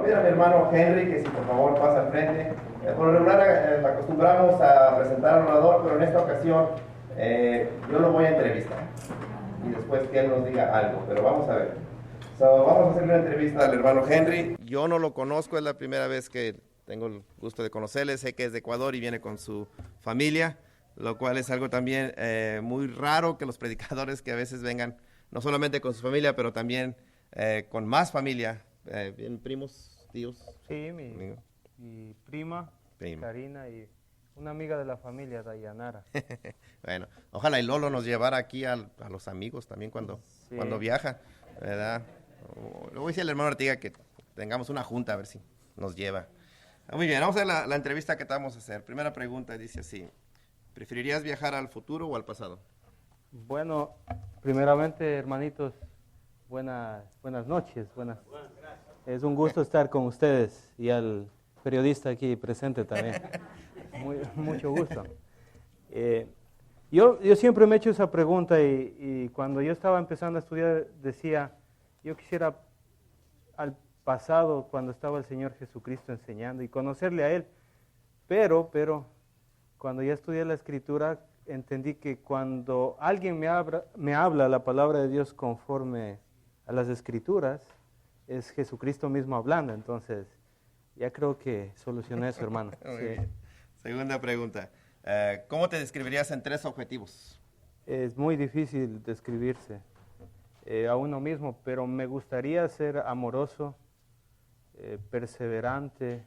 pedir a mi hermano Henry que si por favor pasa al frente. Por lo regular acostumbramos a presentar al orador, pero en esta ocasión yo lo voy a entrevistar y después que él nos diga algo, pero vamos a ver. Vamos a hacer una entrevista al hermano Henry. Yo no lo conozco, es la primera vez que tengo el gusto de conocerle. Sé que es de Ecuador y viene con su familia, lo cual es algo también muy raro que los predicadores que a veces vengan no solamente con su familia, pero también con más familia. ¿Bien, primos, tíos? Sí, mi prima, Karina, y una amiga de la familia, Dayanara. Bueno, ojalá y Lolo nos llevara aquí a los amigos también cuando viaja, ¿verdad? Le voy a decir al hermano Artiga que tengamos una junta a ver si nos lleva. Muy bien, vamos a ver la entrevista que te vamos a hacer. Primera pregunta dice así: ¿preferirías viajar al futuro o al pasado? Bueno, primeramente, hermanitos, buenas noches. Es un gusto estar con ustedes y al periodista aquí presente también. Mucho gusto. Yo siempre me he hecho esa pregunta y cuando yo estaba empezando a estudiar decía, yo quisiera al pasado cuando estaba el Señor Jesucristo enseñando y conocerle a Él, pero cuando ya estudié la Escritura entendí que cuando alguien me habla la palabra de Dios conforme a las Escrituras, es Jesucristo mismo hablando. Entonces, ya creo que solucioné eso, hermano. Muy Sí. bien. Segunda pregunta. ¿Cómo te describirías en 3 objetivos? Es muy difícil describirse a uno mismo, pero me gustaría ser amoroso, perseverante,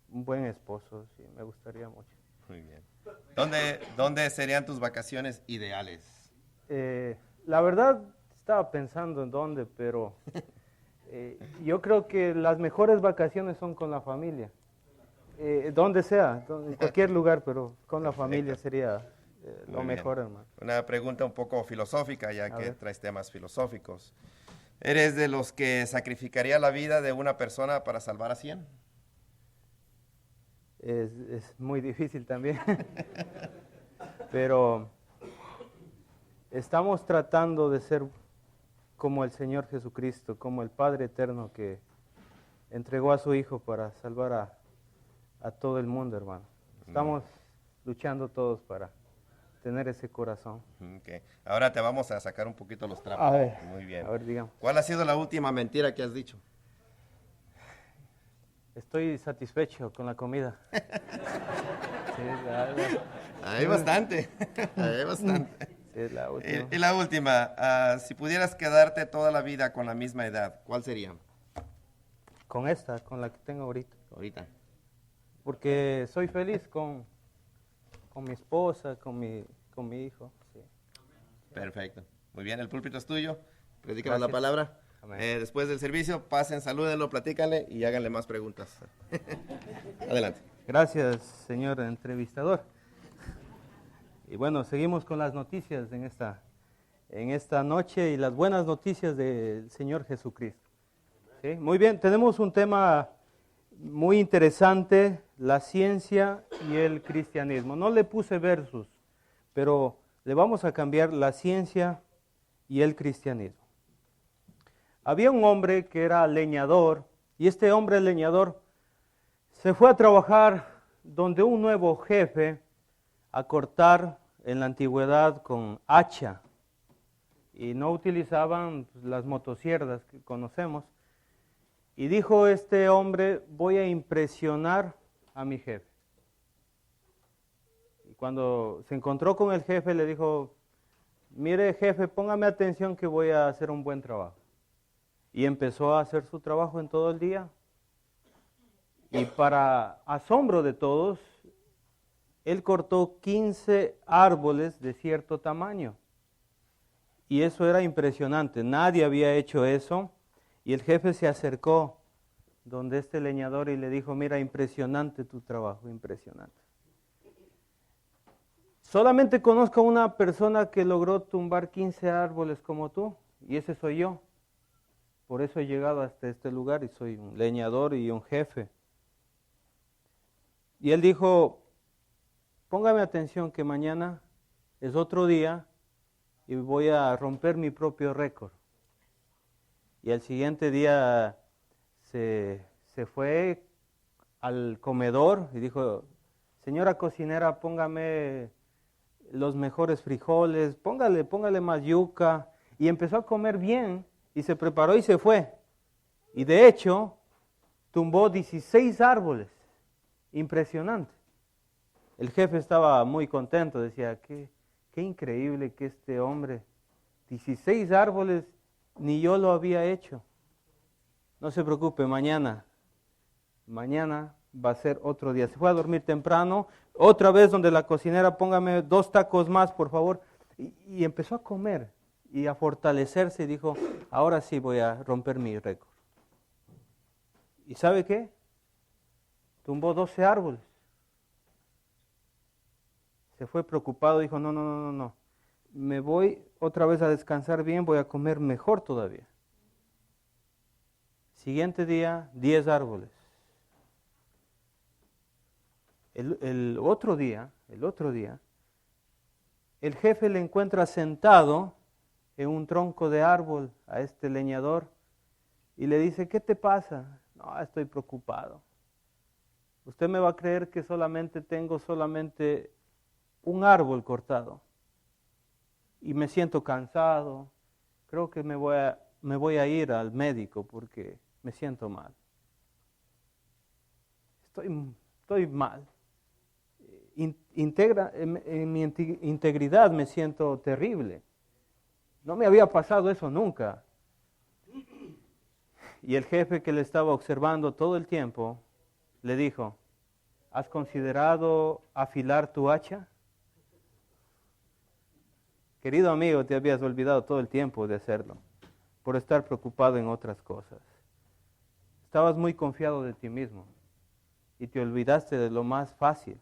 un buen esposo, sí, me gustaría mucho. Muy bien. ¿Dónde serían tus vacaciones ideales? La verdad, estaba pensando en dónde, pero yo creo que las mejores vacaciones son con la familia. Donde sea, en cualquier lugar, pero con la familia sería lo mejor, hermano. Una pregunta un poco filosófica, ya A que ver. traes temas filosóficos. ¿Eres de los que sacrificaría la vida de una persona para salvar a 100? Es muy difícil también, pero estamos tratando de ser como el Señor Jesucristo, como el Padre Eterno que entregó a su Hijo para salvar a todo el mundo, hermano. Estamos luchando todos para tener ese corazón. Okay. Ahora te vamos a sacar un poquito los trapos. A ver, Muy bien. a ver, digamos. ¿Cuál ha sido la última mentira que has dicho? Estoy satisfecho con la comida. Sí, Hay bastante. Hay bastante. sí, la última. Y la última, si pudieras quedarte toda la vida con la misma edad, ¿cuál sería? Con la que tengo ahorita. Ahorita. Porque soy feliz con mi esposa, con mi hijo. Sí. Perfecto. Muy bien, el púlpito es tuyo. Predícanos la Gracias. palabra. Amén. Después del servicio, pasen, salúdenlo, platícanle y háganle más preguntas. Adelante. Gracias, señor entrevistador. Y bueno, seguimos con las noticias en esta noche y las buenas noticias del Señor Jesucristo. ¿Sí? Muy bien, tenemos un tema muy interesante, la ciencia y el cristianismo. No le puse versos, pero le vamos a cambiar la ciencia y el cristianismo. Había un hombre que era leñador y este hombre leñador se fue a trabajar donde un nuevo jefe a cortar en la antigüedad con hacha y no utilizaban las motosierras que conocemos. Y dijo este hombre, voy a impresionar a mi jefe. Y cuando se encontró con el jefe le dijo, mire jefe, póngame atención que voy a hacer un buen trabajo. Y empezó a hacer su trabajo en todo el día. Y para asombro de todos, él cortó 15 árboles de cierto tamaño. Y eso era impresionante, nadie había hecho eso. Y el jefe se acercó donde este leñador y le dijo, mira, impresionante tu trabajo, impresionante. Solamente conozco a una persona que logró tumbar 15 árboles como tú, y ese soy yo. Por eso he llegado hasta este lugar y soy un leñador y un jefe. Y él dijo, póngame atención que mañana es otro día y voy a romper mi propio récord. Y al siguiente día se fue al comedor y dijo, señora cocinera, póngame los mejores frijoles, póngale más yuca. Y empezó a comer bien y se preparó y se fue. Y de hecho, tumbó 16 árboles. Impresionante. El jefe estaba muy contento, decía, qué increíble que este hombre, 16 árboles, ni yo lo había hecho. No se preocupe, mañana va a ser otro día. Se fue a dormir temprano, otra vez donde la cocinera, póngame 2 tacos más, por favor. Y empezó a comer y a fortalecerse y dijo, ahora sí voy a romper mi récord. ¿Y sabe qué? Tumbó 12 árboles. Se fue preocupado, dijo, no. Me voy otra vez a descansar bien, voy a comer mejor todavía. Siguiente día, 10 árboles. El otro día, el jefe le encuentra sentado en un tronco de árbol a este leñador y le dice, ¿qué te pasa? No, estoy preocupado. Usted me va a creer que tengo solamente un árbol cortado y me siento cansado. Creo que me voy a ir al médico porque me siento mal. Estoy mal. En mi integridad me siento terrible. No me había pasado eso nunca. Y el jefe que le estaba observando todo el tiempo le dijo, ¿has considerado afilar tu hacha? Querido amigo, te habías olvidado todo el tiempo de hacerlo, por estar preocupado en otras cosas. Estabas muy confiado de ti mismo y te olvidaste de lo más fácil,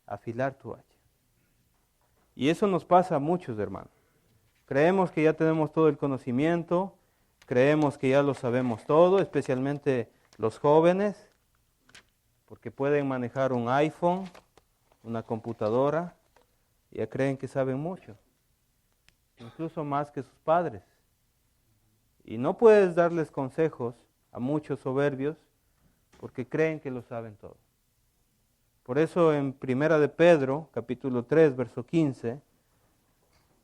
afilar tu hacha. Y eso nos pasa a muchos, hermanos. Creemos que ya tenemos todo el conocimiento, creemos que ya lo sabemos todo, especialmente los jóvenes, porque pueden manejar un iPhone, una computadora, y ya creen que saben mucho, incluso más que sus padres. Y no puedes darles consejos a muchos soberbios porque creen que lo saben todo. Por eso en 1 de Pedro, capítulo 3, verso 15,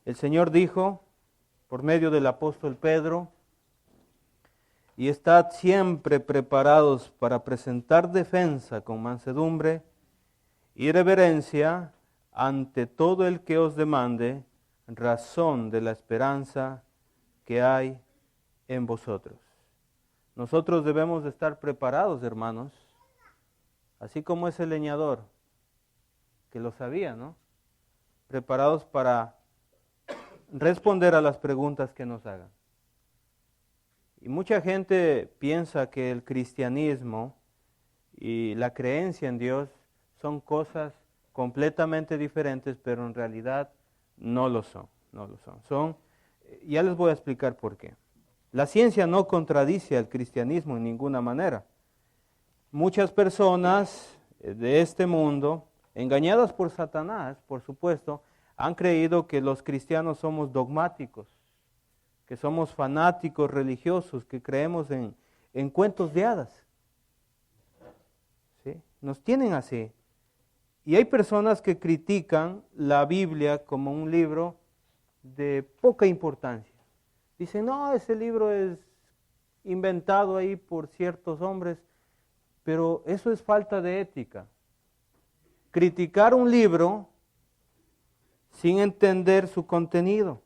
el Señor dijo, por medio del apóstol Pedro, y estad siempre preparados para presentar defensa con mansedumbre y reverencia ante todo el que os demande razón de la esperanza que hay en vosotros. Nosotros debemos de estar preparados, hermanos, así como ese leñador, que lo sabía, ¿no? Preparados para responder a las preguntas que nos hagan. Y mucha gente piensa que el cristianismo y la creencia en Dios son cosas completamente diferentes, pero en realidad no lo son. Ya les voy a explicar por qué. La ciencia no contradice al cristianismo en ninguna manera. Muchas personas de este mundo, engañadas por Satanás, por supuesto, han creído que los cristianos somos dogmáticos, que somos fanáticos religiosos, que creemos en cuentos de hadas. ¿Sí? Nos tienen así. Y hay personas que critican la Biblia como un libro de poca importancia. Dicen, no, ese libro es inventado ahí por ciertos hombres, pero eso es falta de ética. Criticar un libro sin entender su contenido.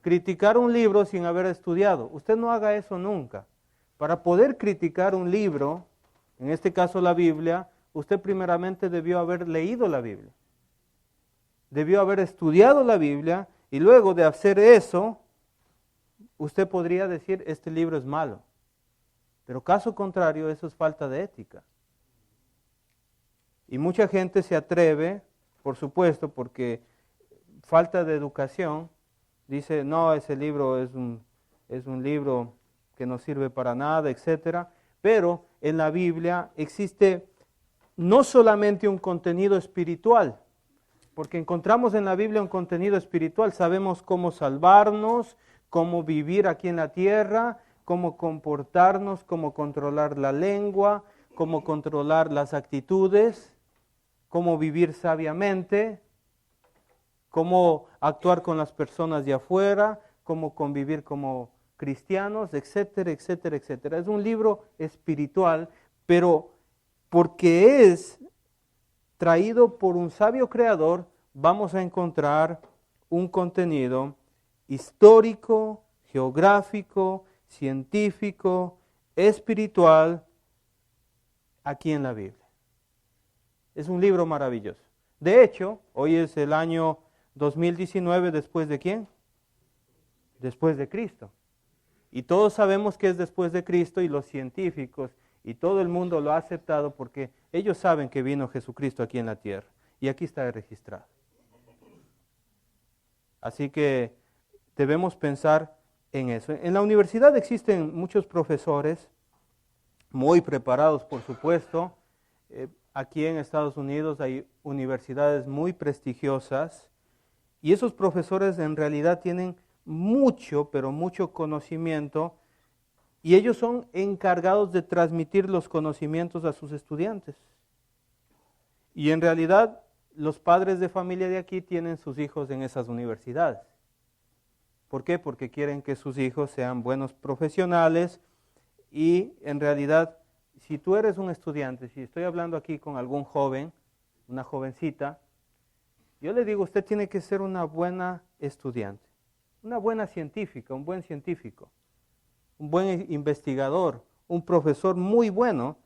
Criticar un libro sin haber estudiado. Usted no haga eso nunca. Para poder criticar un libro, en este caso la Biblia, usted primeramente debió haber leído la Biblia. Debió haber estudiado la Biblia y luego de hacer eso, usted podría decir, este libro es malo. Pero caso contrario, eso es falta de ética. Y mucha gente se atreve, por supuesto, porque falta de educación, dice, no, ese libro es un libro que no sirve para nada, etc. Pero en la Biblia existe no solamente un contenido espiritual, porque encontramos en la Biblia un contenido espiritual, sabemos cómo salvarnos, cómo vivir aquí en la tierra, cómo comportarnos, cómo controlar la lengua, cómo controlar las actitudes, cómo vivir sabiamente, cómo actuar con las personas de afuera, cómo convivir como cristianos, etcétera, etcétera, etcétera. Es un libro espiritual, pero porque es traído por un sabio creador, vamos a encontrar un contenido histórico, geográfico, científico, espiritual, aquí en la Biblia. Es un libro maravilloso. De hecho, hoy es el año 2019, ¿después de quién? Después de Cristo. Y todos sabemos que es después de Cristo, y los científicos y todo el mundo lo ha aceptado porque ellos saben que vino Jesucristo aquí en la tierra. Y aquí está registrado. Así que debemos pensar en eso. En la universidad existen muchos profesores, muy preparados por supuesto. Aquí en Estados Unidos hay universidades muy prestigiosas y esos profesores en realidad tienen mucho, pero mucho conocimiento, y ellos son encargados de transmitir los conocimientos a sus estudiantes. Y en realidad los padres de familia de aquí tienen sus hijos en esas universidades. ¿Por qué? Porque quieren que sus hijos sean buenos profesionales, y en realidad, si tú eres un estudiante, si estoy hablando aquí con algún joven, una jovencita, yo le digo, usted tiene que ser una buena estudiante, una buena científica, un buen científico, un buen investigador, un profesor muy bueno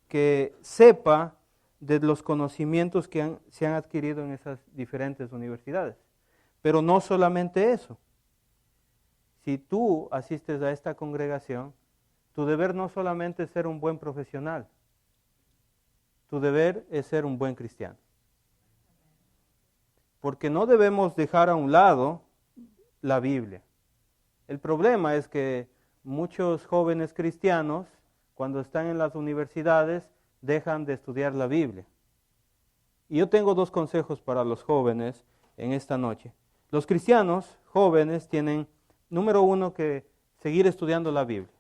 que sepa de los conocimientos que se han adquirido en esas diferentes universidades. Pero no solamente eso. Si tú asistes a esta congregación, tu deber no solamente es ser un buen profesional, tu deber es ser un buen cristiano. Porque no debemos dejar a un lado la Biblia. El problema es que muchos jóvenes cristianos, cuando están en las universidades, dejan de estudiar la Biblia. Y yo tengo dos consejos para los jóvenes en esta noche. Los cristianos jóvenes tienen, número uno, que seguir estudiando la Biblia.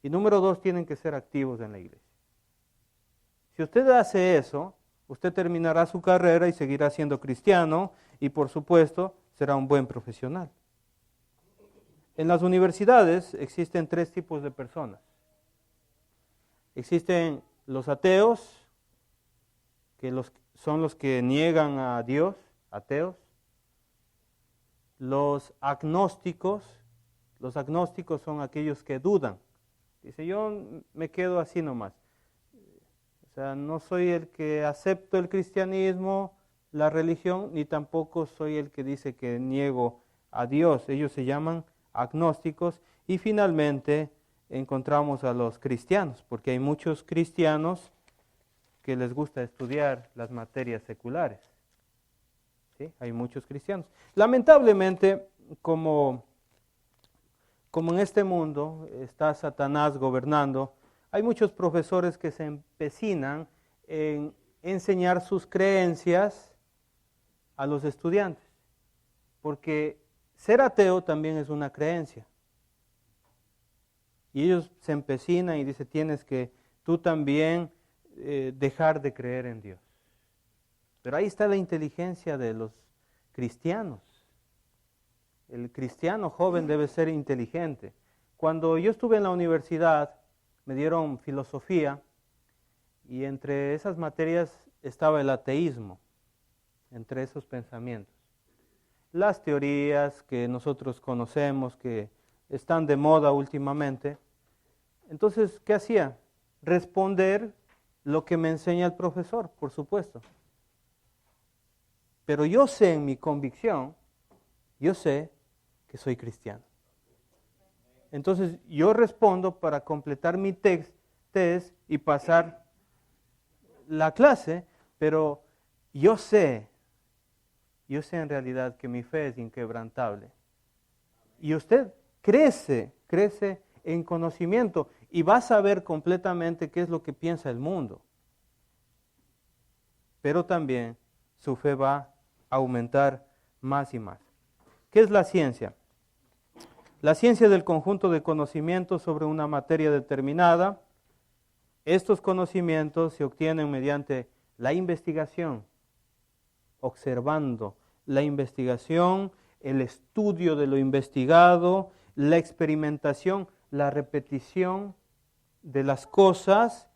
Y número dos, tienen que ser activos en la iglesia. Si usted hace eso, usted terminará su carrera y seguirá siendo cristiano y, por supuesto, será un buen profesional. En las universidades existen tres tipos de personas. Existen los ateos, que son los que niegan a Dios, ateos. Los agnósticos son aquellos que dudan. Dice, yo me quedo así nomás. O sea, no soy el que acepto el cristianismo, la religión, ni tampoco soy el que dice que niego a Dios. Ellos se llaman agnósticos. Y finalmente encontramos a los cristianos, porque hay muchos cristianos que les gusta estudiar las materias seculares. ¿Sí? Hay muchos cristianos. Lamentablemente, como en este mundo está Satanás gobernando, hay muchos profesores que se empecinan en enseñar sus creencias a los estudiantes, porque ser ateo también es una creencia. Y ellos se empecinan y dicen, tienes que tú también dejar de creer en Dios. Pero ahí está la inteligencia de los cristianos. El cristiano joven debe ser inteligente. Cuando yo estuve en la universidad, me dieron filosofía, y entre esas materias estaba el ateísmo, entre esos pensamientos. Las teorías que nosotros conocemos, que están de moda últimamente. Entonces, ¿qué hacía? Responder lo que me enseña el profesor, por supuesto. Pero yo sé en mi convicción, yo sé que soy cristiano. Entonces yo respondo para completar mi test y pasar la clase, pero yo sé en realidad que mi fe es inquebrantable. Y usted crece en conocimiento y va a saber completamente qué es lo que piensa el mundo. Pero también su fe va a aumentar más y más. ¿Qué es la ciencia? La ciencia del conjunto de conocimientos sobre una materia determinada. Estos conocimientos se obtienen mediante la investigación, observando la investigación, el estudio de lo investigado, la experimentación, la repetición de las cosas,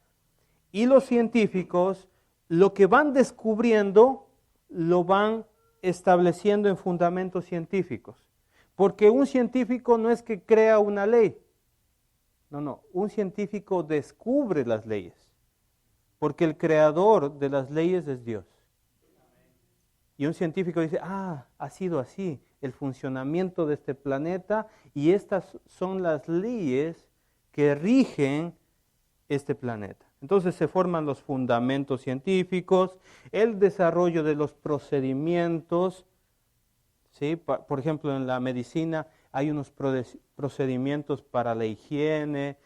y los científicos lo que van descubriendo lo van estableciendo en fundamentos científicos. Porque un científico no es que crea una ley, no, un científico descubre las leyes, porque el creador de las leyes es Dios. Y un científico dice, ha sido así el funcionamiento de este planeta y estas son las leyes que rigen este planeta. Entonces se forman los fundamentos científicos, el desarrollo de los procedimientos, ¿sí? Por ejemplo, en la medicina hay unos procedimientos para la higiene,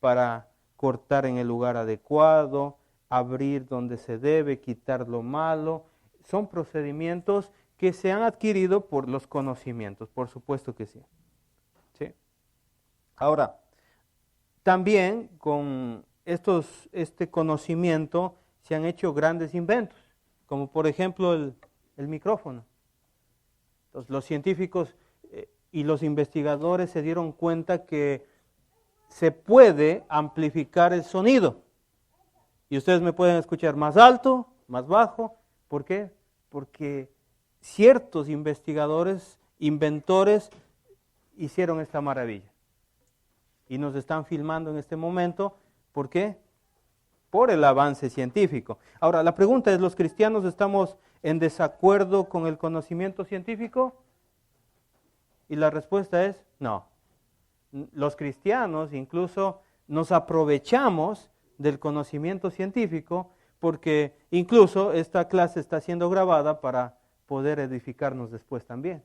para cortar en el lugar adecuado, abrir donde se debe, quitar lo malo. Son procedimientos que se han adquirido por los conocimientos, por supuesto que sí. ¿Sí? Ahora, también con este conocimiento se han hecho grandes inventos, como por ejemplo el micrófono. Entonces, los científicos y los investigadores se dieron cuenta que se puede amplificar el sonido. Y ustedes me pueden escuchar más alto, más bajo. ¿Por qué? Porque ciertos investigadores, inventores, hicieron esta maravilla. Y nos están filmando en este momento. ¿Por qué? Por el avance científico. Ahora, la pregunta es, ¿los cristianos estamos en desacuerdo con el conocimiento científico? Y la respuesta es no. Los cristianos incluso nos aprovechamos del conocimiento científico porque incluso esta clase está siendo grabada para poder edificarnos después también.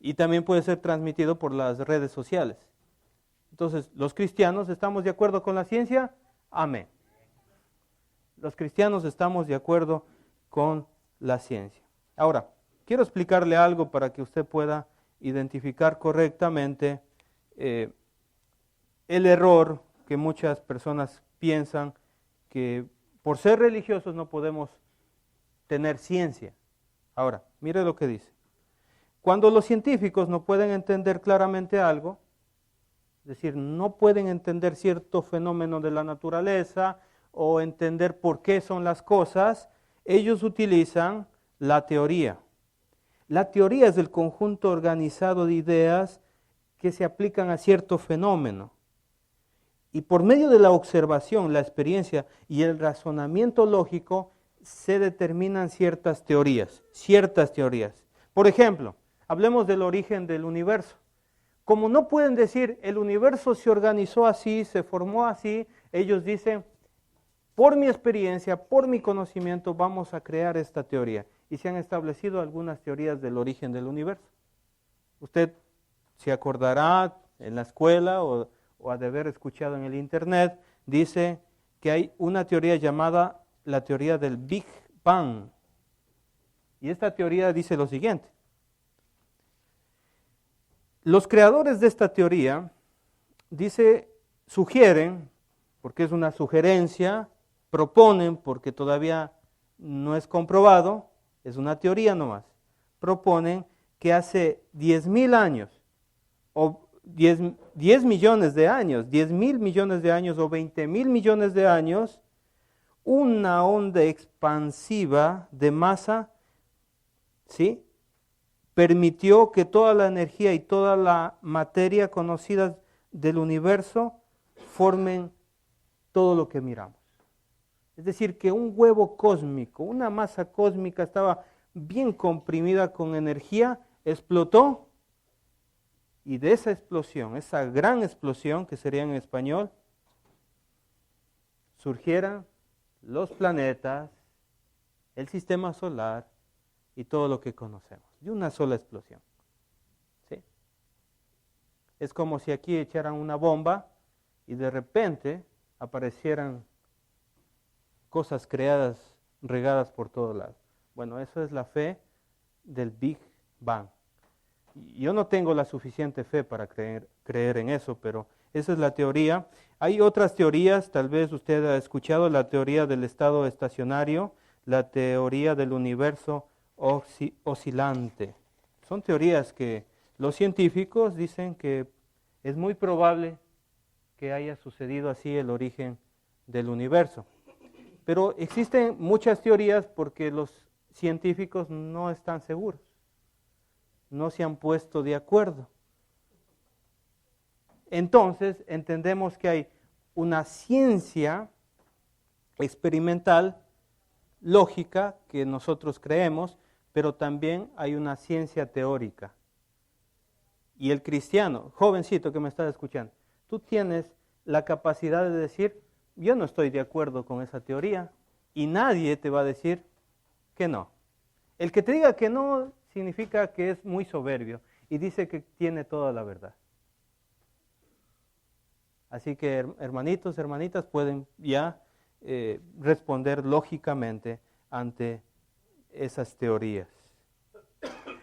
Y también puede ser transmitido por las redes sociales. Entonces, ¿los cristianos estamos de acuerdo con la ciencia? Amén. Los cristianos estamos de acuerdo con la ciencia. Ahora, quiero explicarle algo para que usted pueda identificar correctamente el error que muchas personas piensan que por ser religiosos no podemos tener ciencia. Ahora, mire lo que dice. Cuando los científicos no pueden entender claramente algo, es decir, no pueden entender cierto fenómeno de la naturaleza o entender por qué son las cosas, ellos utilizan la teoría. La teoría es el conjunto organizado de ideas que se aplican a cierto fenómeno. Y por medio de la observación, la experiencia y el razonamiento lógico se determinan ciertas teorías. Por ejemplo, hablemos del origen del universo. Como no pueden decir el universo se organizó así, se formó así, ellos dicen, por mi experiencia, por mi conocimiento, vamos a crear esta teoría. Y se han establecido algunas teorías del origen del universo. Usted se acordará en la escuela o ha de haber escuchado en el internet, dice que hay una teoría llamada la teoría del Big Bang. Y esta teoría dice lo siguiente. Los creadores de esta teoría, sugieren, porque es una sugerencia, proponen, porque todavía no es comprobado, es una teoría nomás, proponen que hace 10,000 años, o 10 millones de años, 10,000 millones de años o 20,000 millones de años, una onda expansiva de masa, ¿sí?, permitió que toda la energía y toda la materia conocida del universo formen todo lo que miramos. Es decir, que un huevo cósmico, una masa cósmica estaba bien comprimida con energía, explotó, y de esa explosión, esa gran explosión, que sería en español, surgieran los planetas, el sistema solar y todo lo que conocemos, de una sola explosión. ¿Sí? Es como si aquí echaran una bomba y de repente aparecieran cosas creadas, regadas por todos lados. Bueno, eso es la fe del Big Bang. Yo no tengo la suficiente fe para creer en eso, pero esa es la teoría. Hay otras teorías, tal vez usted ha escuchado la teoría del estado estacionario, la teoría del universo oscilante. Son teorías que los científicos dicen que es muy probable que haya sucedido así el origen del universo. Pero existen muchas teorías porque los científicos no están seguros, no se han puesto de acuerdo. Entonces entendemos que hay una ciencia experimental, lógica, que nosotros creemos, pero también hay una ciencia teórica. Y el cristiano, jovencito que me estás escuchando, tú tienes la capacidad de decir, yo no estoy de acuerdo con esa teoría, y nadie te va a decir que no. El que te diga que no significa que es muy soberbio y dice que tiene toda la verdad. Así que hermanitos, hermanitas, pueden ya responder lógicamente ante esas teorías.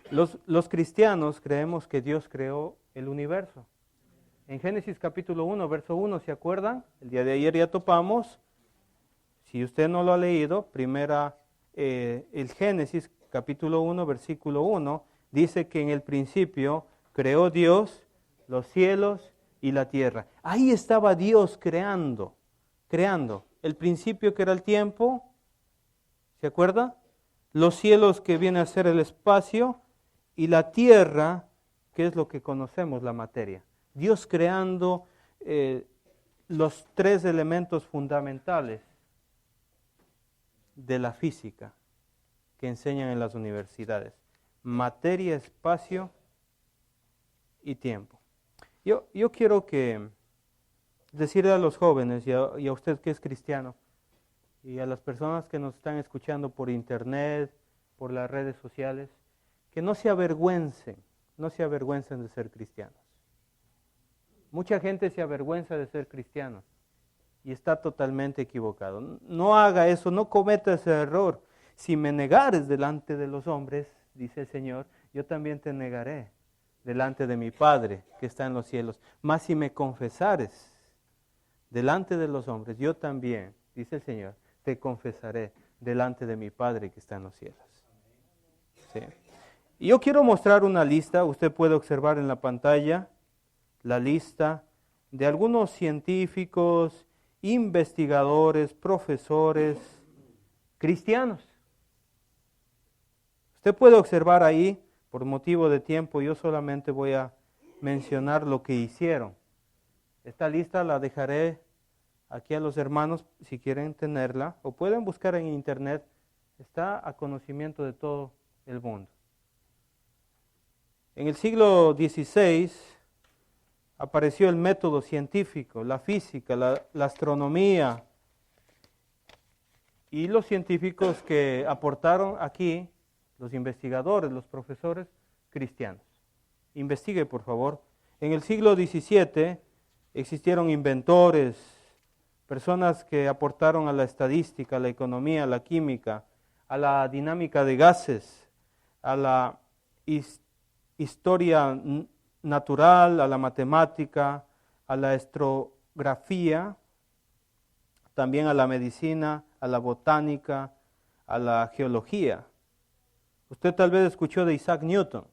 Los cristianos creemos que Dios creó el universo. En Génesis capítulo 1, verso 1, ¿se acuerdan? El día de ayer ya topamos. Si usted no lo ha leído, el Génesis capítulo 1, versículo 1, dice que en el principio creó Dios los cielos y la tierra. Ahí estaba Dios creando. El principio que era el tiempo, ¿se acuerda? Los cielos que viene a ser el espacio y la tierra, que es lo que conocemos, la materia. Dios creando los tres elementos fundamentales de la física que enseñan en las universidades: materia, espacio y tiempo. Yo quiero decirle a los jóvenes y a usted que es cristiano y a las personas que nos están escuchando por internet, por las redes sociales, que no se avergüencen de ser cristianos. Mucha gente se avergüenza de ser cristiano y está totalmente equivocado. No haga eso, no cometa ese error. Si me negares delante de los hombres, dice el Señor, yo también te negaré delante de mi Padre que está en los cielos. Mas si me confesares delante de los hombres, yo también, dice el Señor, te confesaré delante de mi Padre que está en los cielos. ¿Sí? Y yo quiero mostrar una lista, usted puede observar en la pantalla la lista de algunos científicos, investigadores, profesores, cristianos. Usted puede observar ahí, por motivo de tiempo, yo solamente voy a mencionar lo que hicieron. Esta lista la dejaré aquí a los hermanos si quieren tenerla, o pueden buscar en internet, está a conocimiento de todo el mundo. En el siglo XVI apareció el método científico, la física, la astronomía, y los científicos que aportaron aquí, los investigadores, los profesores cristianos. Investigue, por favor. En el siglo XVII existieron inventores, personas que aportaron a la estadística, a la economía, a la química, a la dinámica de gases, a la historia natural, a la matemática, a la astrografía, también a la medicina, a la botánica, a la geología. Usted tal vez escuchó de Isaac Newton.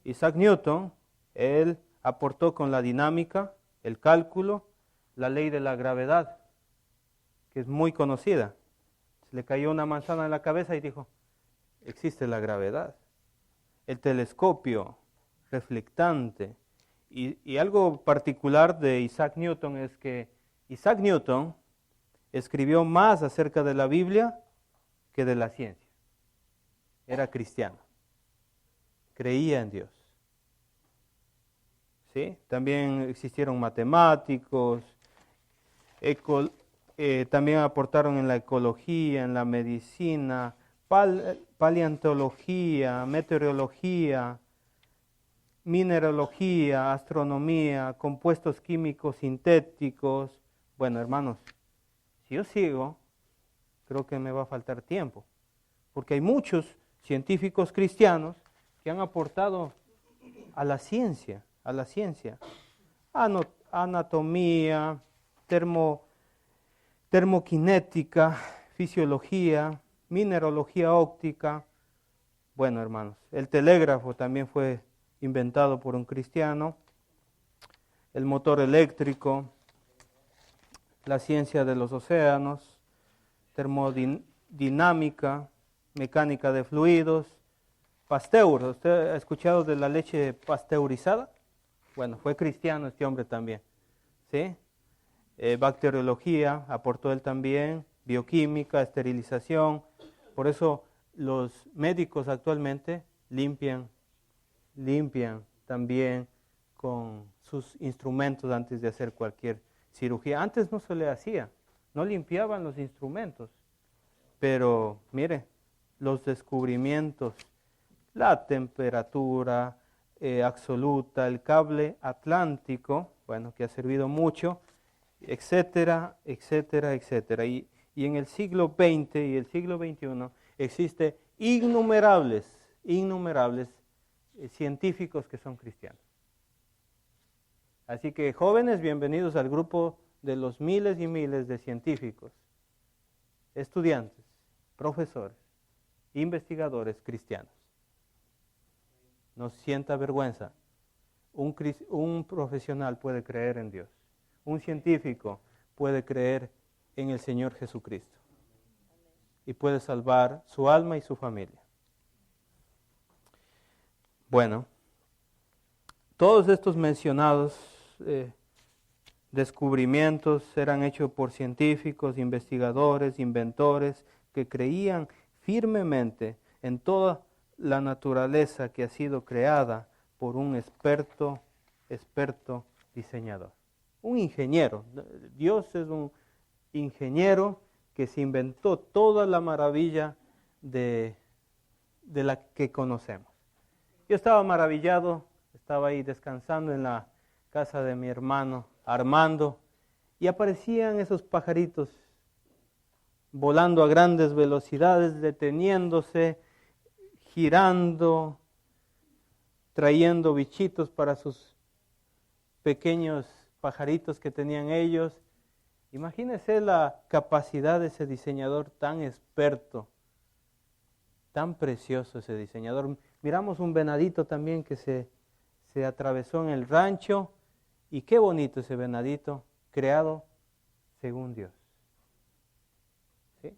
Isaac Newton, él aportó con la dinámica, el cálculo, la ley de la gravedad, que es muy conocida. Se le cayó una manzana en la cabeza y dijo, existe la gravedad. El telescopio reflectante. Y algo particular de Isaac Newton es que Isaac Newton escribió más acerca de la Biblia que de la ciencia. Era cristiano. Creía en Dios. ¿Sí? También existieron matemáticos, también aportaron en la ecología, en la medicina, paleontología, meteorología, mineralogía, astronomía, compuestos químicos sintéticos. Bueno, hermanos, si yo sigo, creo que me va a faltar tiempo, porque hay muchos científicos cristianos que han aportado a la ciencia, anatomía, termoquinética, fisiología, mineralogía óptica. Bueno, hermanos, el telégrafo también fue inventado por un cristiano, el motor eléctrico, la ciencia de los océanos, termodinámica, mecánica de fluidos, Pasteur. ¿Usted ha escuchado de la leche pasteurizada? Bueno, fue cristiano este hombre también, ¿sí? Bacteriología, aportó él también, bioquímica, esterilización. Por eso los médicos actualmente limpian también con sus instrumentos antes de hacer cualquier cirugía. Antes no se le hacía, no limpiaban los instrumentos. Pero mire, los descubrimientos, la temperatura absoluta, el cable atlántico, bueno, que ha servido mucho, etcétera, etcétera, etcétera. Y en el siglo XX y el siglo XXI existe innumerables científicos que son cristianos. Así que jóvenes, bienvenidos al grupo de los miles y miles de científicos, estudiantes, profesores, investigadores cristianos. No sienta vergüenza. Un profesional puede creer en Dios. Un científico puede creer en el Señor Jesucristo y puede salvar su alma y su familia. Bueno, todos estos mencionados descubrimientos eran hechos por científicos, investigadores, inventores que creían firmemente en toda la naturaleza que ha sido creada por un experto diseñador. Un ingeniero. Dios es un ingeniero que se inventó toda la maravilla de la que conocemos. Yo estaba maravillado, estaba ahí descansando en la casa de mi hermano Armando y aparecían esos pajaritos volando a grandes velocidades, deteniéndose, girando, trayendo bichitos para sus pequeños pajaritos que tenían ellos. Imagínense la capacidad de ese diseñador tan experto, tan precioso ese diseñador. Miramos un venadito también que se atravesó en el rancho, y qué bonito ese venadito, creado según Dios. ¿Sí?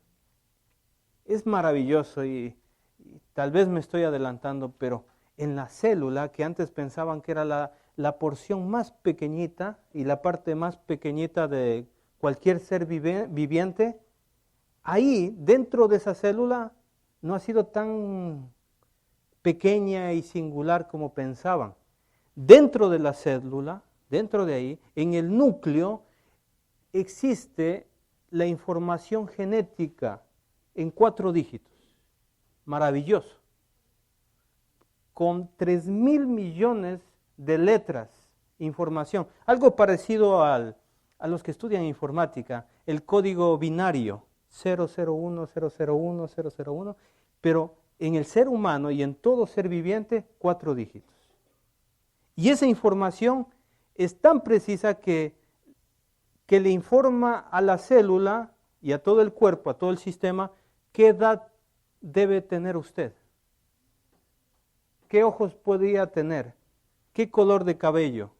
Es maravilloso y tal vez me estoy adelantando, pero en la célula, que antes pensaban que era la porción más pequeñita y la parte más pequeñita de cualquier ser viviente, ahí, dentro de esa célula, no ha sido tan pequeña y singular como pensaban. Dentro de la célula, dentro de ahí, en el núcleo, existe la información genética en 4 dígitos. Maravilloso. Con 3,000 millones de letras, información. Algo parecido a los que estudian informática, el código binario, 001, 001, 001, pero en el ser humano y en todo ser viviente, 4 dígitos. Y esa información es tan precisa que le informa a la célula y a todo el cuerpo, a todo el sistema, qué edad debe tener usted, qué ojos podría tener, qué color de cabello,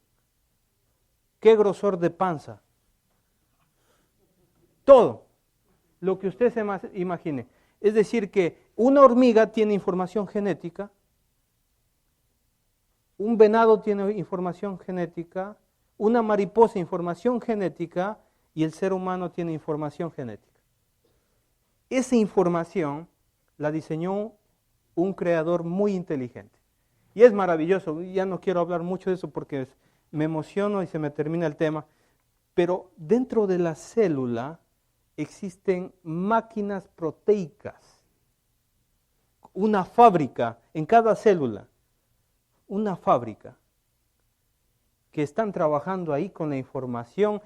qué grosor de panza. Todo lo que usted se imagine. Es decir, que una hormiga tiene información genética, un venado tiene información genética, una mariposa información genética y el ser humano tiene información genética. Esa información la diseñó un creador muy inteligente. Y es maravilloso, ya no quiero hablar mucho de eso porque me emociono y se me termina el tema, pero dentro de la célula existen máquinas proteicas, una fábrica en cada célula, una fábrica que están trabajando ahí con la información,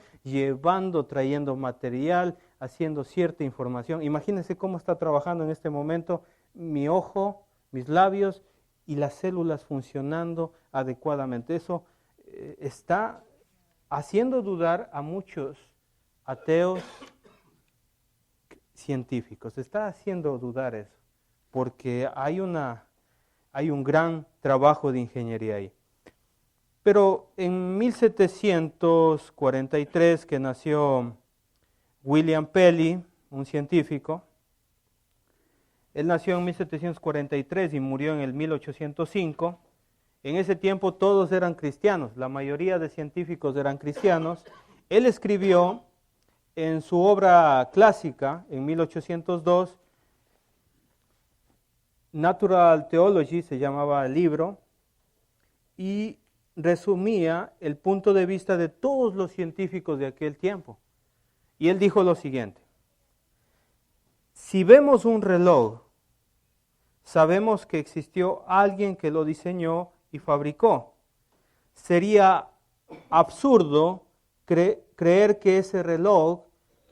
trayendo material, haciendo cierta información. Imagínense cómo está trabajando en este momento mi ojo, mis labios y las células funcionando adecuadamente. Eso está haciendo dudar a muchos ateos científicos. Está haciendo dudar eso, porque hay un gran trabajo de ingeniería ahí. Pero en 1743, que nació William Pelly, un científico, él nació en 1743 y murió en el 1805. En ese tiempo todos eran cristianos, la mayoría de científicos eran cristianos. Él escribió en su obra clásica, en 1802, Natural Theology se llamaba el libro, y resumía el punto de vista de todos los científicos de aquel tiempo. Y él dijo lo siguiente: si vemos un reloj, sabemos que existió alguien que lo diseñó y fabricó. Sería absurdo creer que ese reloj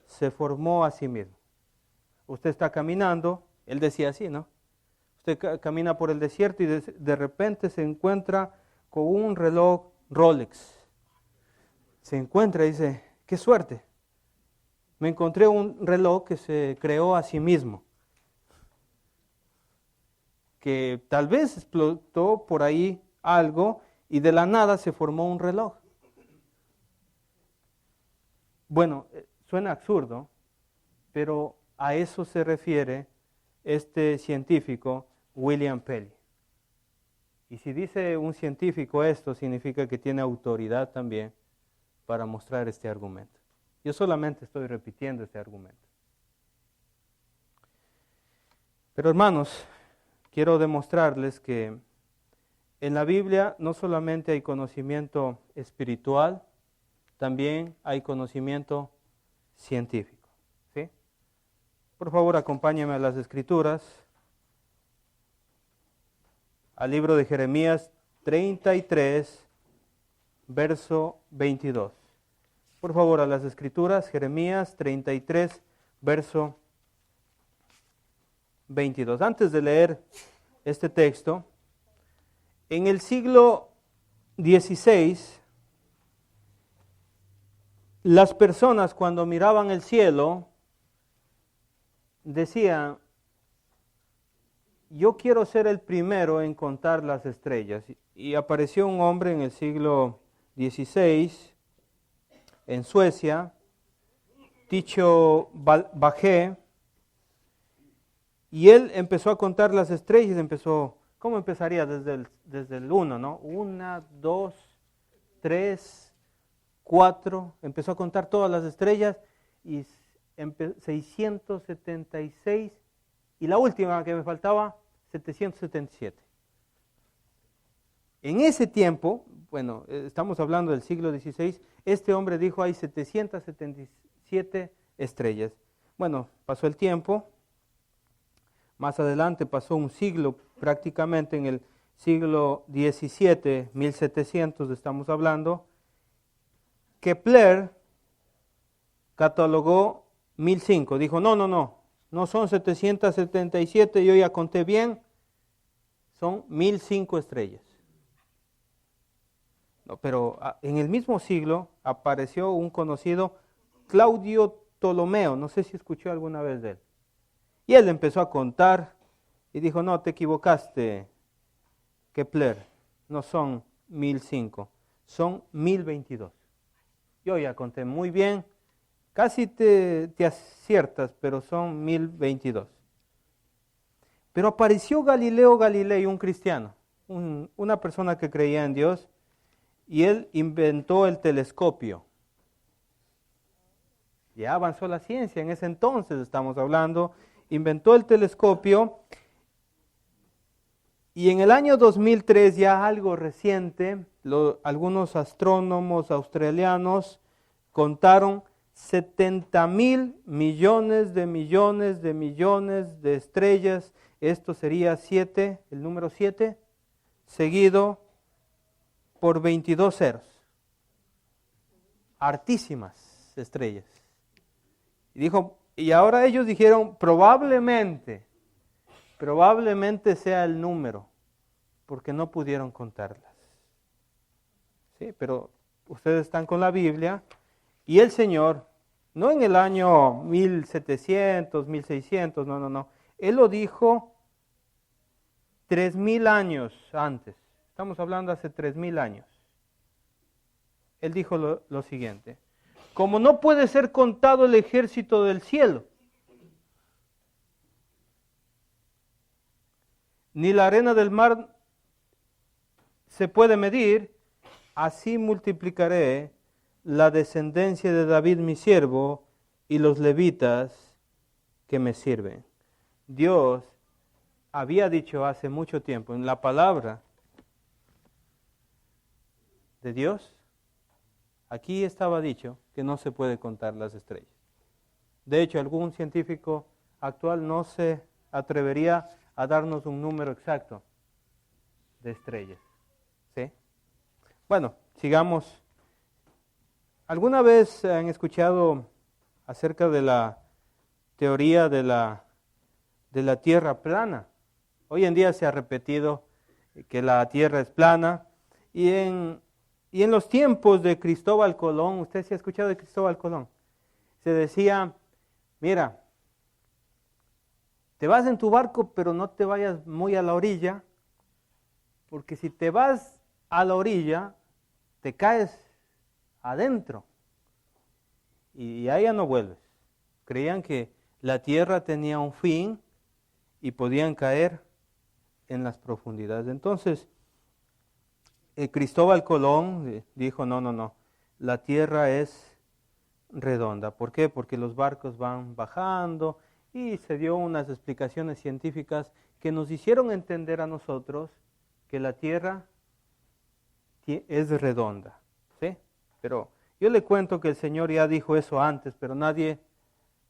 se formó a sí mismo. Usted está caminando, él decía así, ¿no? Usted camina por el desierto y de repente se encuentra con un reloj Rolex. Se encuentra y dice, qué suerte. Me encontré un reloj que se creó a sí mismo. Que tal vez explotó por ahí algo y de la nada se formó un reloj. Bueno, suena absurdo, pero a eso se refiere este científico William Pelly. Y si dice un científico esto, significa que tiene autoridad también para mostrar este argumento. Yo solamente estoy repitiendo este argumento. Pero hermanos, quiero demostrarles que en la Biblia no solamente hay conocimiento espiritual, también hay conocimiento científico. ¿Sí? Por favor, acompáñenme a las Escrituras, al libro de Jeremías 33, verso 22. Por favor, a las Escrituras, Jeremías 33, verso 22. Antes de leer este texto, en el siglo XVI, las personas cuando miraban el cielo decían, yo quiero ser el primero en contar las estrellas. Y apareció un hombre en el siglo XVI, en Suecia, Tycho Brahe, y él empezó a contar las estrellas, ¿cómo empezaría? Desde el 1, ¿no? 1, 2, 3, 4, empezó a contar todas las estrellas, y 676, y la última que me faltaba, 777. En ese tiempo, bueno, estamos hablando del siglo XVI, este hombre dijo hay 777 estrellas. Bueno, pasó el tiempo, más adelante pasó un siglo prácticamente, en el siglo XVII, 1700 estamos hablando, Kepler catalogó 1005, dijo no son 777, yo ya conté bien, son 1005 estrellas. No, pero en el mismo siglo apareció un conocido, Claudio Ptolomeo, no sé si escuchó alguna vez de él. Y él empezó a contar y dijo, no, te equivocaste, Kepler, no son 1005, son 1022. Yo ya conté muy bien, casi te aciertas, pero son 1022. Pero apareció Galileo Galilei, un cristiano, una persona que creía en Dios, y él inventó el telescopio. Ya avanzó la ciencia, en ese entonces estamos hablando, inventó el telescopio, y en el año 2003, ya algo reciente, algunos astrónomos australianos contaron 70,000 millones de estrellas. Esto sería 7, el número 7, seguido por 22 ceros. Hartísimas estrellas. Y ahora ellos dijeron, probablemente sea el número porque no pudieron contarlas. Sí, pero ustedes están con la Biblia y el Señor, no en el año 1700, 1600, no. Él lo dijo 3000 años antes. Estamos hablando hace 3000 años. Él dijo lo siguiente: como no puede ser contado el ejército del cielo, ni la arena del mar se puede medir, así multiplicaré la descendencia de David mi siervo y los levitas que me sirven. Dios había dicho hace mucho tiempo en la palabra de Dios, aquí estaba dicho que no se puede contar las estrellas. De hecho, algún científico actual no se atrevería a darnos un número exacto de estrellas. ¿Sí? Bueno, sigamos. ¿Alguna vez han escuchado acerca de la teoría de la Tierra plana? Hoy en día se ha repetido que la Tierra es plana y en los tiempos de Cristóbal Colón, ¿usted se ha escuchado de Cristóbal Colón? Se decía, mira, te vas en tu barco, pero no te vayas muy a la orilla, porque si te vas a la orilla, te caes adentro y allá no vuelves. Creían que la tierra tenía un fin y podían caer en las profundidades. Entonces, Cristóbal Colón dijo, no, la tierra es redonda. ¿Por qué? Porque los barcos van bajando y se dio unas explicaciones científicas que nos hicieron entender a nosotros que la tierra es redonda. ¿Sí? Pero yo le cuento que el Señor ya dijo eso antes, pero nadie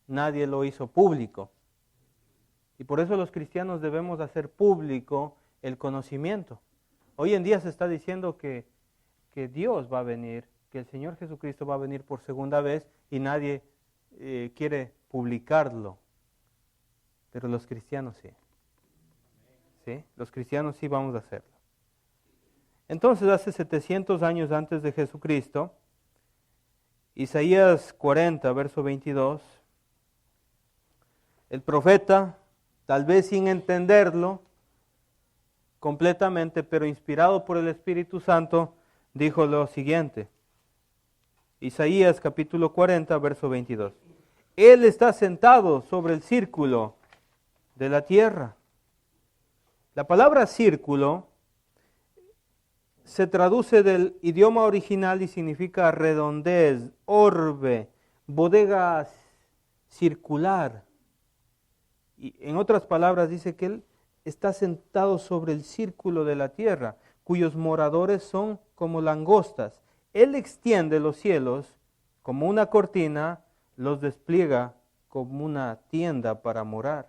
lo hizo público. Y por eso los cristianos debemos hacer público el conocimiento. Hoy en día se está diciendo que Dios va a venir, que el Señor Jesucristo va a venir por segunda vez y nadie quiere publicarlo. Pero los cristianos sí. ¿Sí? Los cristianos sí vamos a hacerlo. Entonces, hace 700 años antes de Jesucristo, Isaías 40, verso 22, el profeta, tal vez sin entenderlo completamente, pero inspirado por el Espíritu Santo, dijo lo siguiente. Isaías capítulo 40, verso 22. Él está sentado sobre el círculo de la tierra. La palabra círculo se traduce del idioma original y significa redondez, orbe, bodega circular. Y en otras palabras dice que Él está sentado sobre el círculo de la tierra, cuyos moradores son como langostas. Él extiende los cielos como una cortina, los despliega como una tienda para morar.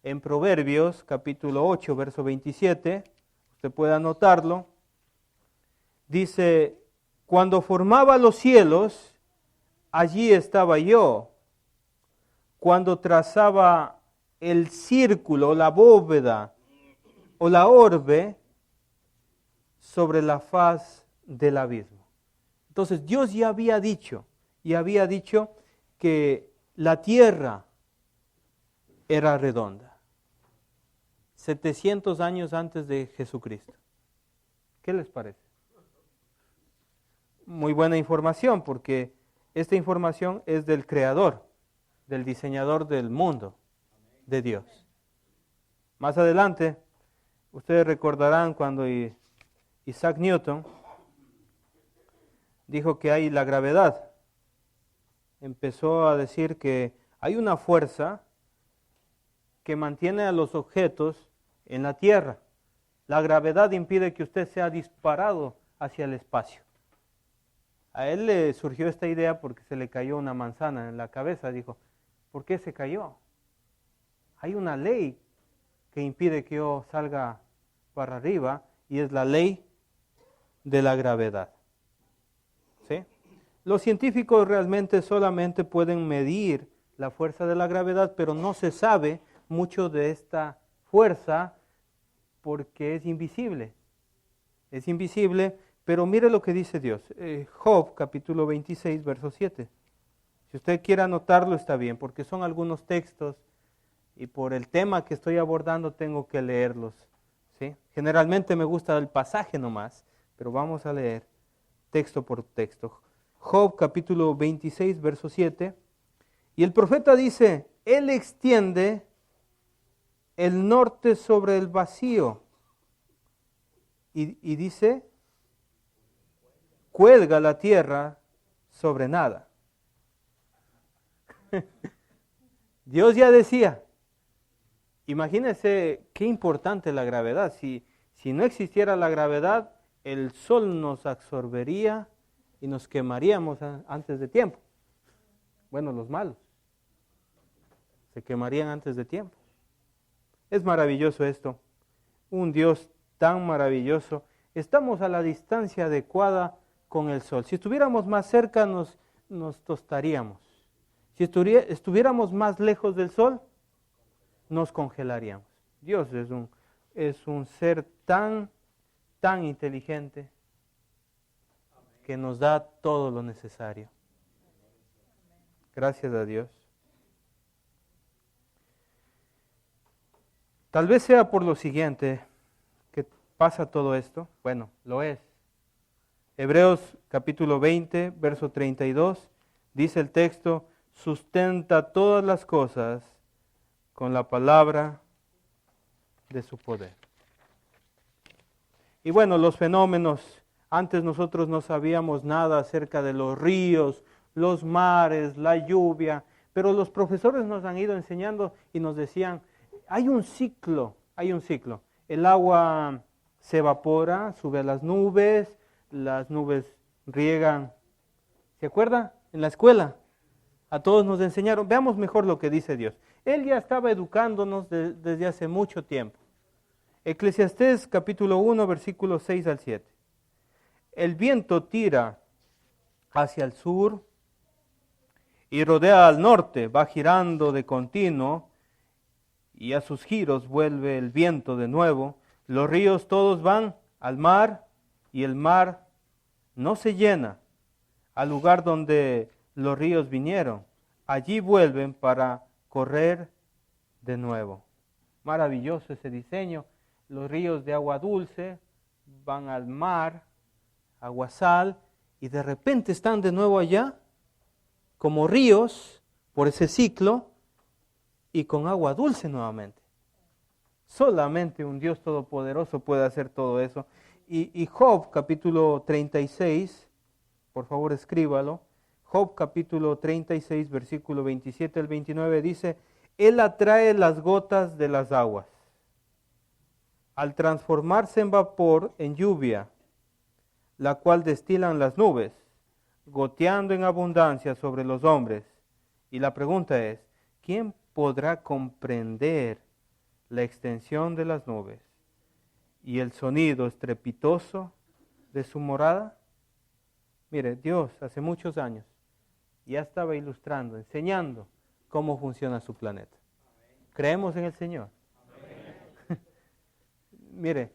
En Proverbios capítulo 8, verso 27, usted puede anotarlo, dice, cuando formaba los cielos, allí estaba yo. Cuando trazaba el círculo, la bóveda o la orbe sobre la faz del abismo. Entonces Dios ya había dicho que la tierra era redonda. 700 años antes de Jesucristo. ¿Qué les parece? Muy buena información, porque esta información es del Creador, del diseñador del mundo, de Dios. Más adelante, ustedes recordarán cuando Isaac Newton dijo que hay la gravedad. Empezó a decir que hay una fuerza que mantiene a los objetos en la tierra. La gravedad impide que usted sea disparado hacia el espacio. A él le surgió esta idea porque se le cayó una manzana en la cabeza. Dijo, ¿por qué se cayó? Hay una ley que impide que yo salga para arriba y es la ley de la gravedad. ¿Sí? Los científicos realmente solamente pueden medir la fuerza de la gravedad, pero no se sabe mucho de esta fuerza porque es invisible. Es invisible, pero mire lo que dice Dios. Job, capítulo 26, verso 7. Si usted quiere anotarlo, está bien, porque son algunos textos y por el tema que estoy abordando tengo que leerlos, ¿sí? Generalmente me gusta el pasaje nomás, pero vamos a leer texto por texto. Job, capítulo 26, verso 7. Y el profeta dice, Él extiende el norte sobre el vacío. Y dice, cuelga la tierra sobre nada. Dios ya decía, imagínense qué importante la gravedad. Si no existiera la gravedad, el sol nos absorbería y nos quemaríamos antes de tiempo. Bueno, los malos se quemarían antes de tiempo. Es maravilloso esto, un Dios tan maravilloso. Estamos a la distancia adecuada con el sol. Si estuviéramos más cerca nos tostaríamos. Si estuviéramos más lejos del sol, nos congelaríamos. Dios es un ser tan inteligente que nos da todo lo necesario. Gracias a Dios. Tal vez sea por lo siguiente que pasa todo esto. Bueno, lo es. Hebreos capítulo 20, verso 32, dice el texto, sustenta todas las cosas con la palabra de su poder. Y bueno, los fenómenos, antes nosotros no sabíamos nada acerca de los ríos, los mares, la lluvia, pero los profesores nos han ido enseñando y nos decían, hay un ciclo. El agua se evapora, sube a las nubes riegan. ¿Se acuerda? En la escuela a todos nos enseñaron. Veamos mejor lo que dice Dios. Él ya estaba educándonos desde hace mucho tiempo. Eclesiastés capítulo 1, versículos 6 al 7. El viento tira hacia el sur y rodea al norte, va girando de continuo y a sus giros vuelve el viento de nuevo. Los ríos todos van al mar y el mar no se llena. Al lugar donde los ríos vinieron, allí vuelven para correr de nuevo. Maravilloso ese diseño. Los ríos de agua dulce van al mar, agua sal, y de repente están de nuevo allá, como ríos, por ese ciclo, y con agua dulce nuevamente. Solamente un Dios todopoderoso puede hacer todo eso. Y Job capítulo 36, por favor escríbalo, Job capítulo 36, versículo 27 al 29 dice, Él atrae las gotas de las aguas, al transformarse en vapor, en lluvia, la cual destilan las nubes, goteando en abundancia sobre los hombres. Y la pregunta es, ¿quién podrá comprender la extensión de las nubes y el sonido estrepitoso de su morada? Mire, Dios hace muchos años ya estaba ilustrando, enseñando cómo funciona su planeta. ¿Creemos en el Señor? Mire,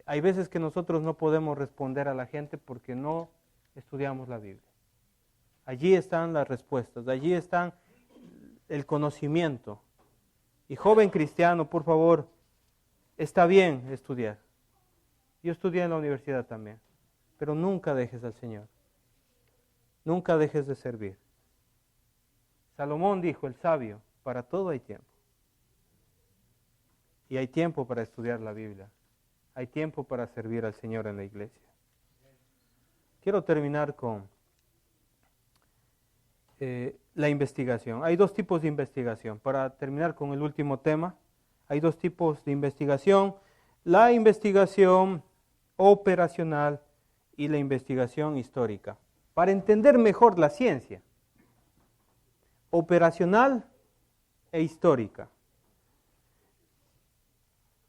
hay veces que nosotros no podemos responder a la gente porque no estudiamos la Biblia. Allí están las respuestas, allí están el conocimiento. Y joven cristiano, por favor, está bien estudiar. Yo estudié en la universidad también, pero nunca dejes al Señor. Nunca dejes de servir. Salomón dijo, el sabio, para todo hay tiempo. Y hay tiempo para estudiar la Biblia. Hay tiempo para servir al Señor en la iglesia. Quiero terminar con la investigación. Hay dos tipos de investigación. Para terminar con el último tema, hay dos tipos de investigación. La investigación operacional y la investigación histórica. Para entender mejor la ciencia, operacional e histórica.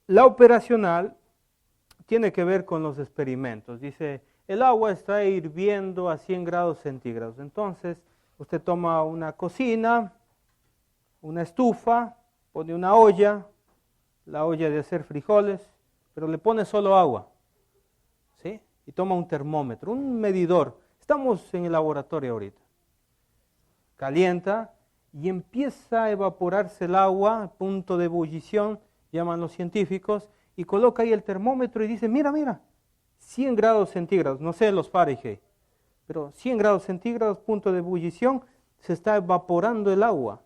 La operacional tiene que ver con los experimentos. Dice, el agua está hirviendo a 100 grados centígrados. Entonces, usted toma una cocina, una estufa, pone una olla, la olla de hacer frijoles, pero le pone solo agua, ¿sí? Y toma un termómetro, un medidor. Estamos en el laboratorio ahorita. Calienta y empieza a evaporarse el agua, a punto de ebullición, llaman los científicos, y coloca ahí el termómetro y dice, mira, 100 grados centígrados, no sé los Fahrenheit, pero 100 grados centígrados, punto de ebullición, se está evaporando el agua.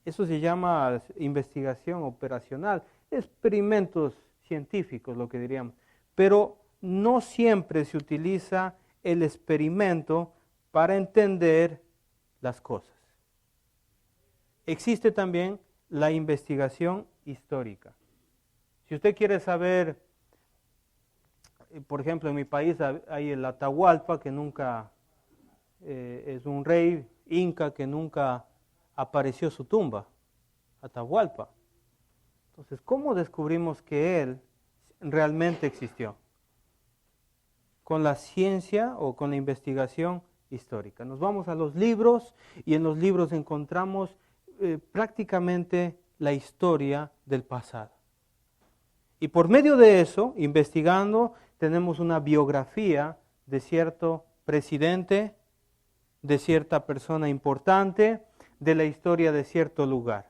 Eso se llama investigación operacional, experimentos científicos, lo que diríamos. Pero no siempre se utiliza el experimento para entender las cosas. Existe también la investigación histórica. Si usted quiere saber, por ejemplo, en mi país hay el Atahualpa, que nunca es un rey inca que nunca apareció su tumba, Atahualpa. Entonces, ¿cómo descubrimos que él realmente existió? Con la ciencia o con la investigación histórica. Nos vamos a los libros y en los libros encontramos prácticamente la historia del pasado. Y por medio de eso, investigando, tenemos una biografía de cierto presidente, de cierta persona importante, de la historia de cierto lugar.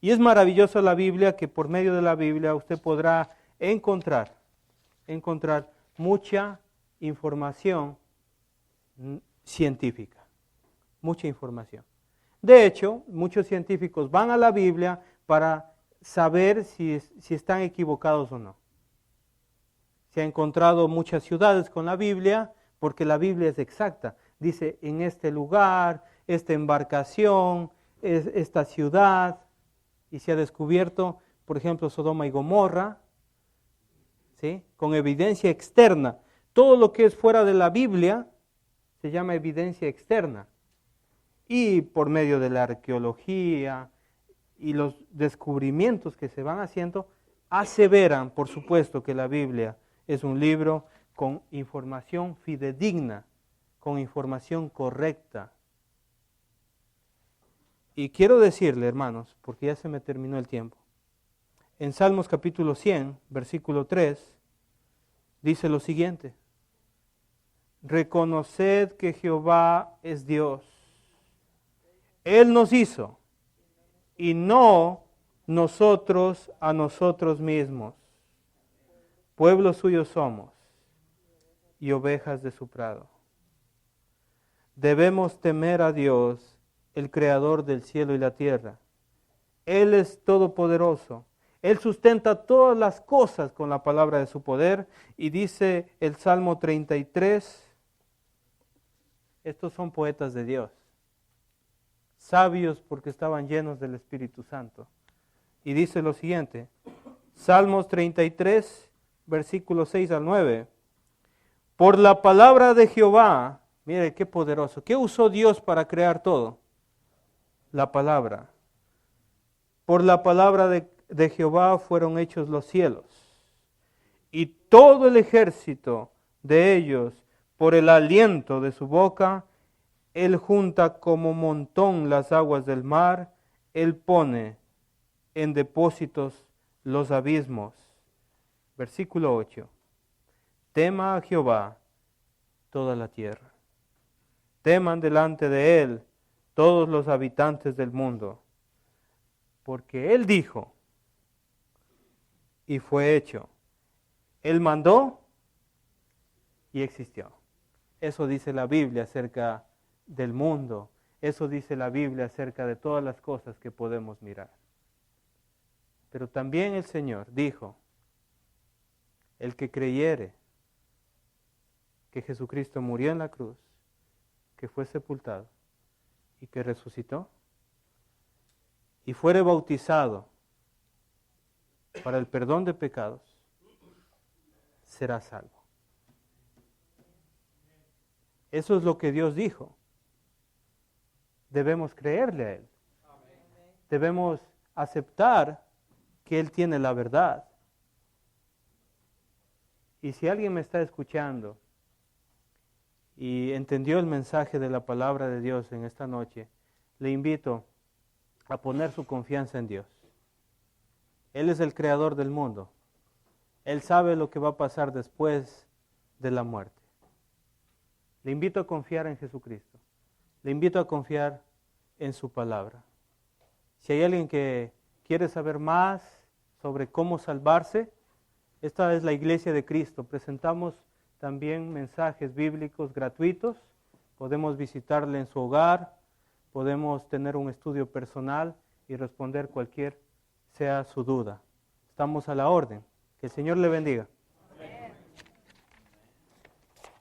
Y es maravilloso la Biblia, que por medio de la Biblia usted podrá encontrar mucha información científica, mucha información. De hecho, muchos científicos van a la Biblia para saber si están equivocados o no. Se ha encontrado muchas ciudades con la Biblia, porque la Biblia es exacta. Dice, en este lugar, esta embarcación, esta ciudad, y se ha descubierto, por ejemplo, Sodoma y Gomorra, ¿sí? Con evidencia externa. Todo lo que es fuera de la Biblia se llama evidencia externa. Y por medio de la arqueología y los descubrimientos que se van haciendo, aseveran, por supuesto, que la Biblia es un libro con información fidedigna, con información correcta. Y quiero decirle, hermanos, porque ya se me terminó el tiempo, en Salmos capítulo 100, versículo 3, dice lo siguiente: reconoced que Jehová es Dios. Él nos hizo y no nosotros a nosotros mismos. Pueblo suyo somos y ovejas de su prado. Debemos temer a Dios, el creador del cielo y la tierra. Él es todopoderoso. Él sustenta todas las cosas con la palabra de su poder. Y dice el Salmo 33, estos son poetas de Dios, sabios porque estaban llenos del Espíritu Santo. Y dice lo siguiente, Salmos 33, versículos 6 al 9. Por la palabra de Jehová, mire qué poderoso, ¿qué usó Dios para crear todo? La palabra. Por la palabra de Jehová fueron hechos los cielos, y todo el ejército de ellos, por el aliento de su boca. Él junta como montón las aguas del mar, Él pone en depósitos los abismos. Versículo 8. Tema a Jehová toda la tierra. Teman delante de Él todos los habitantes del mundo. Porque Él dijo y fue hecho. Él mandó y existió. Eso dice la Biblia acerca del mundo. Eso dice la Biblia acerca de todas las cosas que podemos mirar. Pero también el Señor dijo, el que creyere que Jesucristo murió en la cruz, que fue sepultado y que resucitó, y fuere bautizado para el perdón de pecados, será salvo. Eso es lo que Dios dijo. Debemos creerle a Él. Debemos aceptar que Él tiene la verdad. Y si alguien me está escuchando y entendió el mensaje de la palabra de Dios en esta noche, le invito a poner su confianza en Dios. Él es el creador del mundo. Él sabe lo que va a pasar después de la muerte. Le invito a confiar en Jesucristo. Le invito a confiar en su palabra. Si hay alguien que quiere saber más sobre cómo salvarse, esta es la Iglesia de Cristo. Presentamos también mensajes bíblicos gratuitos. Podemos visitarle en su hogar, podemos tener un estudio personal y responder cualquier sea su duda. Estamos a la orden. Que el Señor le bendiga.